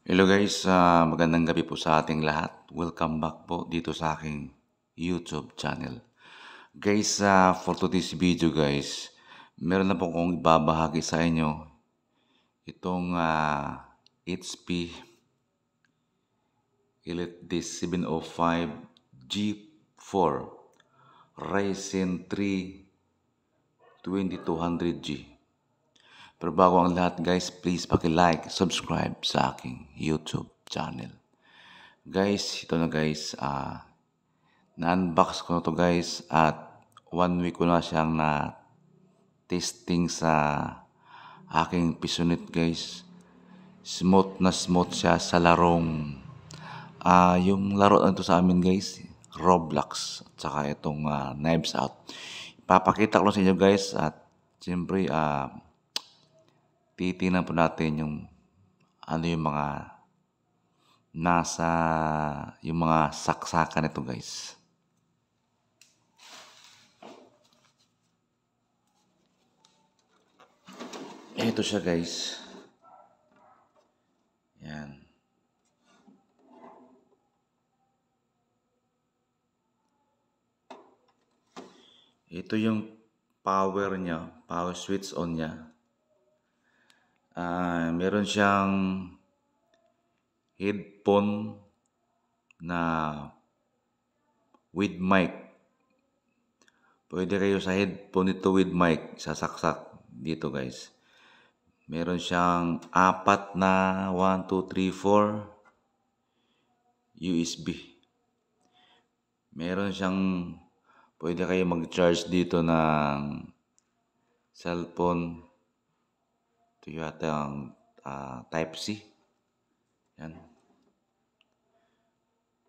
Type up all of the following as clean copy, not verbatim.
Hello guys, magandang gabi po sa ating lahat. Welcome back po dito sa aking YouTube channel. Guys, for today's video guys, meron na po akong ibabahagi sa inyo itong HP Elite D705 G4 Ryzen 3 2200G. Pero bago ang lahat guys, please paki-like, subscribe sa aking YouTube channel. Guys, ito na guys, na-unbox ko na to guys at 1 week ko na siyang na-testing sa aking pisunit guys. Smooth na smooth siya sa larong, yung laro na ito sa amin guys, Roblox, at saka itong Knives Out. Ipapakita ko lang sa inyo guys at siyempre, titingnan po natin yung ano yung mga nasa yung mga saksakan nito guys. Ito siya guys. Yan. Ito yung power niya, power switch on niya. Meron siyang headphone na with mic. Pwede kayo sa headphone ito with mic, sasaksak dito guys. Meron siyang 4 na 1, 2, 3, 4 USB. Meron siyang pwede kayo mag-charge dito ng cellphone. Ito yata ang Type-C. Yan.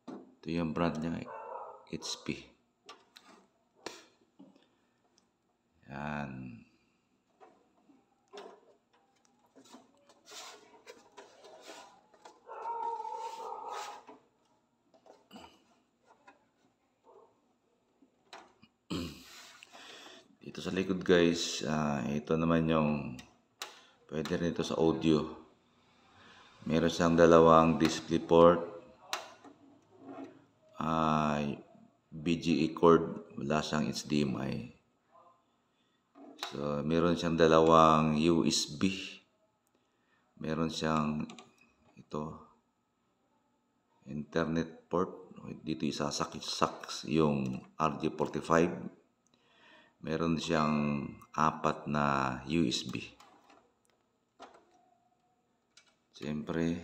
Ito yung brand niya, HP. Yan. Dito sa likod guys, ito naman yung pwede rin ito sa audio. Meron siyang dalawang display port, BGA cord, wala siyang HDMI. So, meron siyang dalawang USB. Meron siyang ito, internet port. Dito isasak yung RJ45. Meron siyang 4 na USB. Siyempre,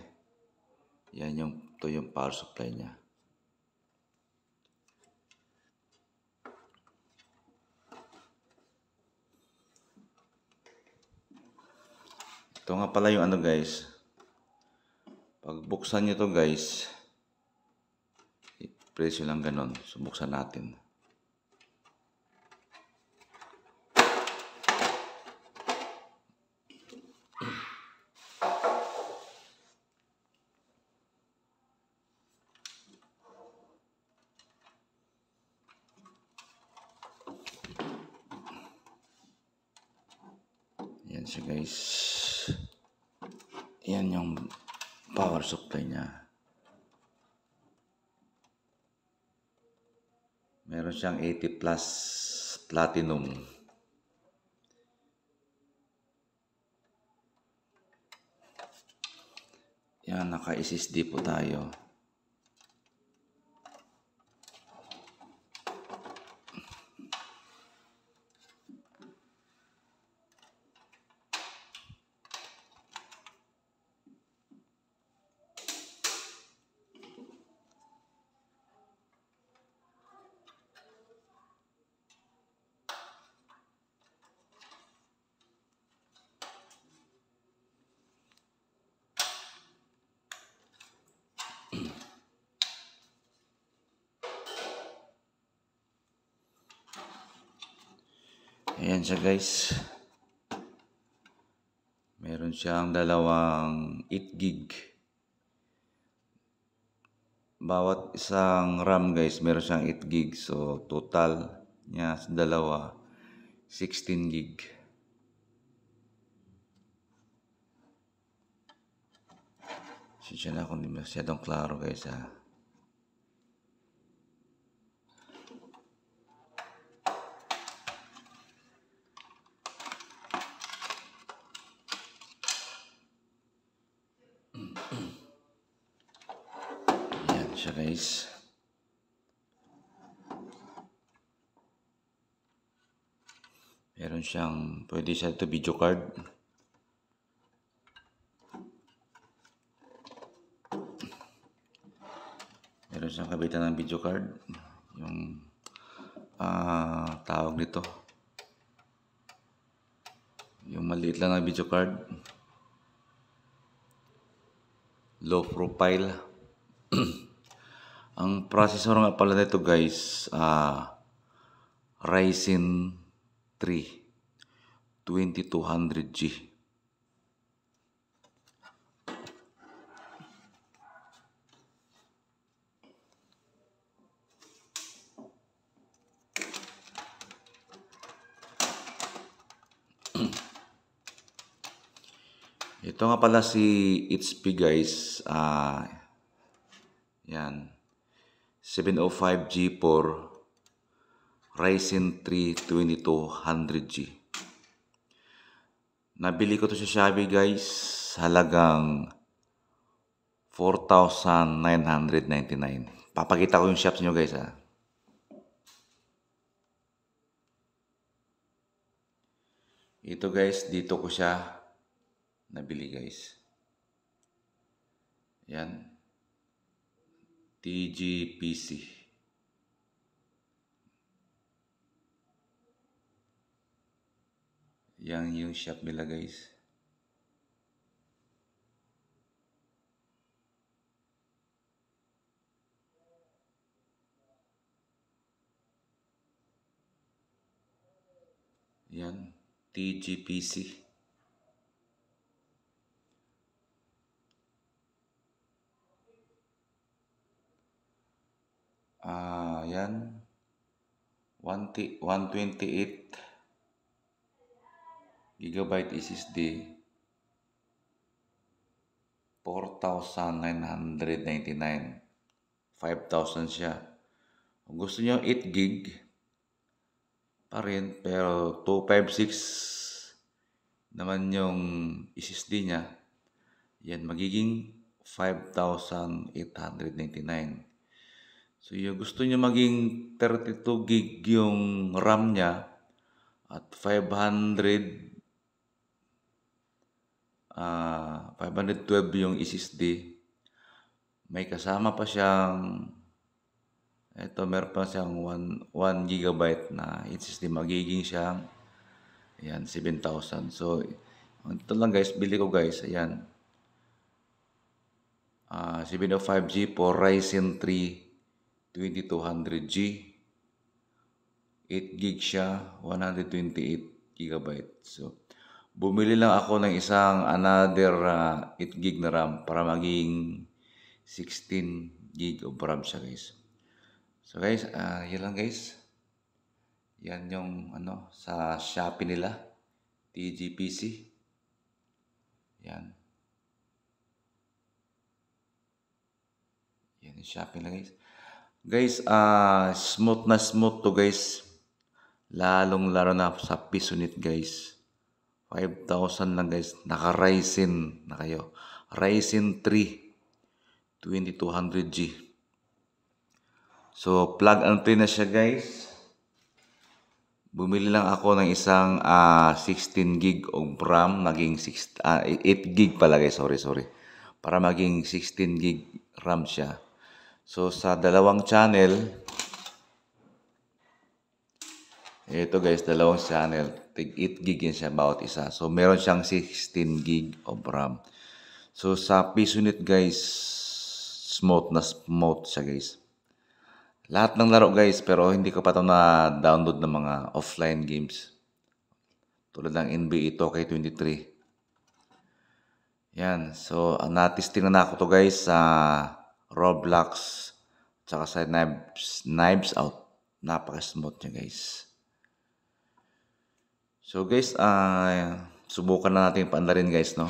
ito yung power supply niya. Ito nga pala yung ano guys. Pag buksan nyo to guys, presyo lang ganon. So, buksan natin. Yan siya guys. Yan yung power supply niya. Meron siyang 80 plus platinum. Yan, naka-SSD po tayo. Ayan siya guys. Meron siyang dalawang 8 gig. Bawat isang RAM guys, meron siyang 8 gig. So total niya sa dalawa, 16 gig. Siya na kung di masyadong klaro guys ha. Yan siya guys. Meron siyang, pwede siya ito video card. Meron siyang kabitan ng video card. Yung tawag nito. Yung maliit lang na video card. Low profile. Ang processor nga pala nito guys, Ryzen 3 2200G. Ito nga pala si HP guys. Yan. 705G4 Ryzen 3 2200G. Nabili ko to sa Shopee guys. Halagang 4,999. Papakita ko yung shops nyo guys ha. Ito guys, dito ko siya nabili guys. Yan. TGPC. Yan yung shop nila guys. Yan. TGPC. Yan. 128 gigabyte SSD. 4,999. 5,000 siya. Kung gusto niyo 8 gig pa rin, pero 256 naman yung SSD niya. Yan, magiging 5,899. So, yung gusto niyo maging 32 gig yung RAM niya at 512 yung SSD. May kasama pa siyang meron pa siyang 1 gigabyte na SSD. Magiging siyang ayan, 7,000. So, ito lang guys, bili ko guys. Ayan. 705G for Ryzen 3 2200G. 8 gig siya, 128 gigabyte. So, bumili lang ako ng isang another 8 gig na RAM para maging 16 gig of RAM siya guys. So guys, yan lang guys. Yan yung sa Shopee nila, TGPC. Yan. Yan yung Shopee nila guys. Guys, smooth na smooth to guys. Lalong-laro na sa Pisonit guys. 5,000 lang guys. Naka-Ryzen na kayo. Ryzen 3 2200G. So, plug and play na siya guys. Bumili lang ako ng isang 16 gig of RAM. Naging 8 gig pala guys. Sorry. Para maging 16 gig RAM siya. So, sa dalawang channel, ito guys, dalawang channel, 8 gig yan siya bawat isa. So, meron siyang 16 gig of RAM. So, sa Pisonit guys, smooth na smooth siya guys. Lahat ng laro guys, pero hindi ko pa ito na-download ng mga offline games. Tulad ng NBA 2K23. Yan, so na-testing na ako to guys sa Roblox, tsaka sa Knives Out. Napaka-smooth niya guys. So guys, subukan na natin paandarin guys, no?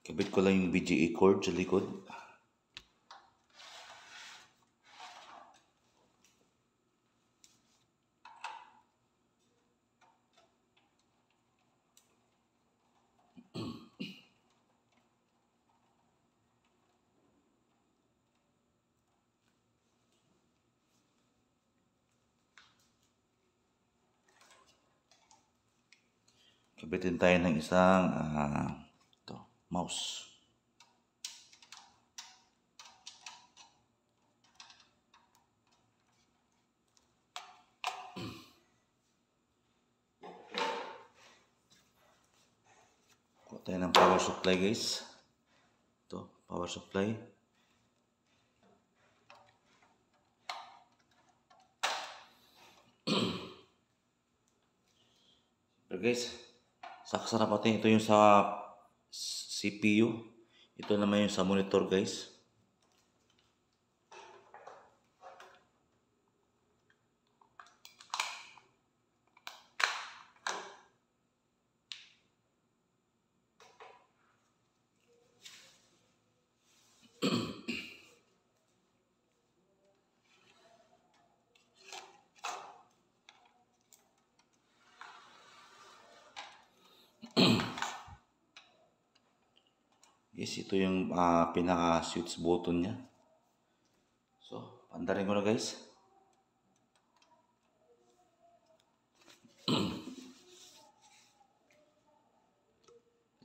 Kabit ko lang yung BGA cord sa likod. Kabitin tayo ng isang mouse. Kuha tayo ng power supply guys. Ito, power supply. Pero guys, saksa na pati. Ito yung sa CPU. Ito naman yung sa monitor guys. Yes, ito yung pinaka-switch button niya. So, pandarin ko na guys.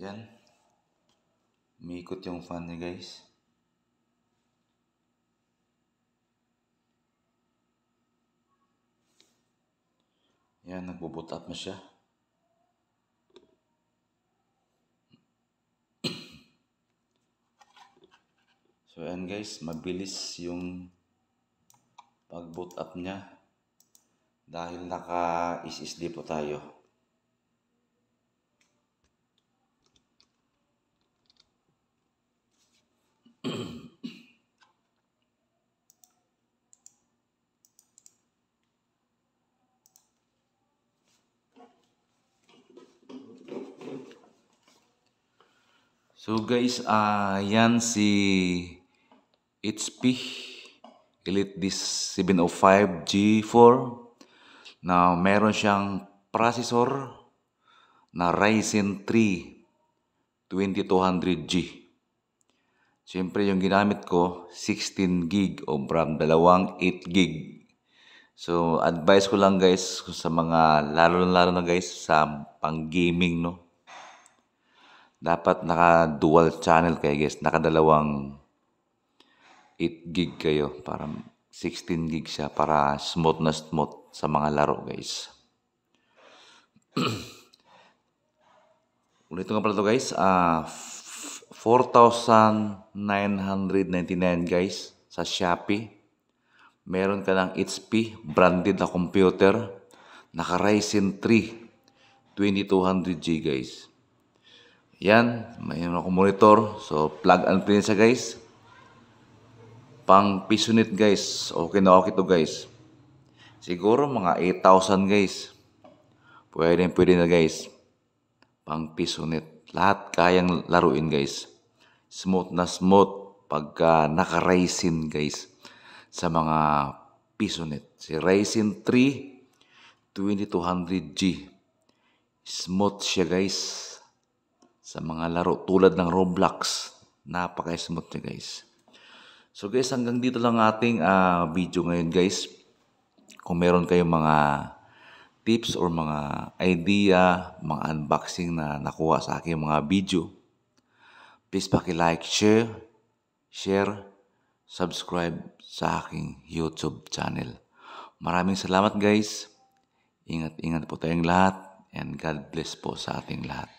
Yan. Umiikot yung fan niya guys. Yan, nagbo-boot up na siya. So yan guys, mabilis yung pag-boot up niya dahil naka-SSD po tayo. So guys, yan si HP Elite Disk 705 G4 na meron siyang processor na Ryzen 3 2200G. Siyempre yung ginamit ko 16 gig of RAM, dalawang 8 gig. So advice ko lang guys sa mga lalo na guys sa pang-gaming no. Dapat naka dual channel kayo guys, naka dalawang 8 gig kayo para 16 gig siya para smooth na smooth sa mga laro guys. Ulit nga pala to guys, 4,999 guys sa Shopee. Meron ka ng HP branded na computer, naka Ryzen 3 2200G guys. Yan, mayroon akong monitor, so plug and play siya guys. Pang PisoNet guys, okay na okay to guys. Siguro mga 8,000 guys. Pwede na guys. Pang PisoNet. Lahat kayang laruin guys. Smooth na smooth pagka naka-Ryzen guys. Sa mga PisoNet. Si Ryzen 3 2200G. Smooth siya guys. Sa mga laro tulad ng Roblox. Napaka-smooth niya guys. So guys, hanggang dito lang ating video ngayon guys. Kung meron kayong mga tips or mga idea, mga unboxing na nakuha sa aking mga video, please paki-like, share, subscribe sa aking YouTube channel. Maraming salamat guys. Ingat-ingat po tayong lahat and God bless po sa ating lahat.